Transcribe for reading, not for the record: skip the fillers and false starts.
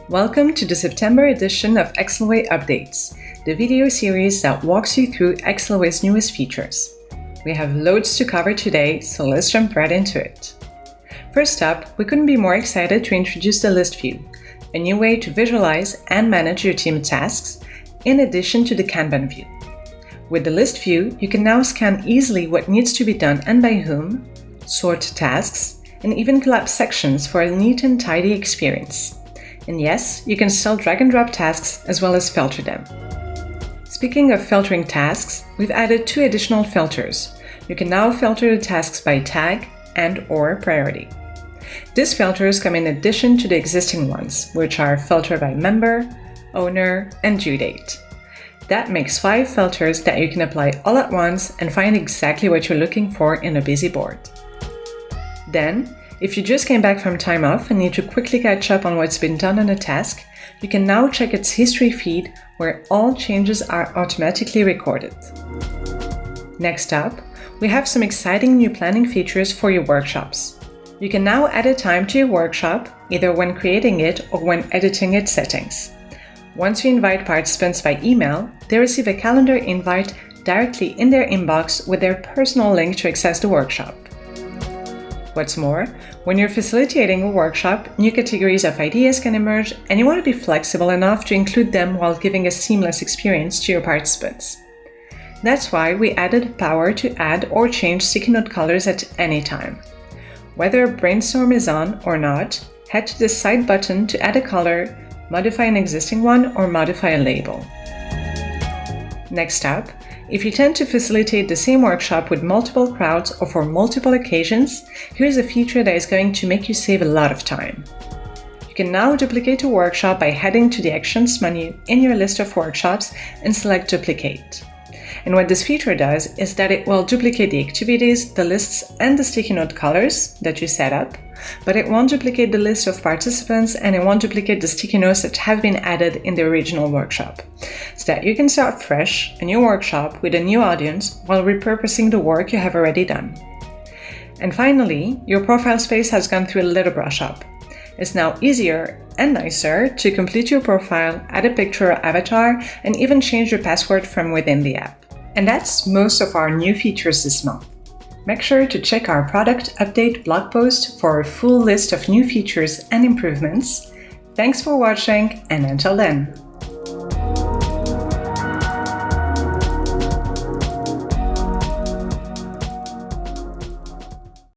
Welcome to the September edition of Excelway Updates, the video series that walks you through Excelway's newest features. We have loads to cover today, so let's jump right into it. First up, we couldn't be more excited to introduce the list view, a new way to visualize and manage your team tasks, in addition to the Kanban view. With the list view, you can now scan easily what needs to be done and by whom, sort tasks, and even collapse sections for a neat and tidy experience. And yes, you can still drag and drop tasks as well as filter them. Speaking of filtering tasks, we've added 2 additional filters. You can now filter the tasks by tag and/or priority. These filters come in addition to the existing ones, which are filter by member, owner, and due date. That makes 5 filters that you can apply all at once and find exactly what you're looking for in a busy board. Then, if you just came back from time off and need to quickly catch up on what's been done on a task, you can now check its history feed where all changes are automatically recorded. Next up, we have some exciting new planning features for your workshops. You can now add a time to your workshop, either when creating it or when editing its settings. Once you invite participants by email, they receive a calendar invite directly in their inbox with their personal link to access the workshop. What's more, when you're facilitating a workshop, new categories of ideas can emerge, and you want to be flexible enough to include them while giving a seamless experience to your participants. That's why we added power to add or change sticky note colors at any time. Whether Brainstorm is on or not, head to the side button to add a color, modify an existing one, or modify a label. Next up, if you tend to facilitate the same workshop with multiple crowds or for multiple occasions, here's a feature that is going to make you save a lot of time. You can now duplicate a workshop by heading to the Actions menu in your list of workshops and select Duplicate. And what this feature does is that it will duplicate the activities, the lists, and the sticky note colors that you set up, but it won't duplicate the list of participants and it won't duplicate the sticky notes that have been added in the original workshop, so that you can start fresh, a new workshop with a new audience while repurposing the work you have already done. And finally, your profile space has gone through a little brush up. It's now easier and nicer to complete your profile, add a picture or avatar, and even change your password from within the app. And that's most of our new features this month. Make sure to check our product update blog post for a full list of new features and improvements. Thanks for watching, and until then.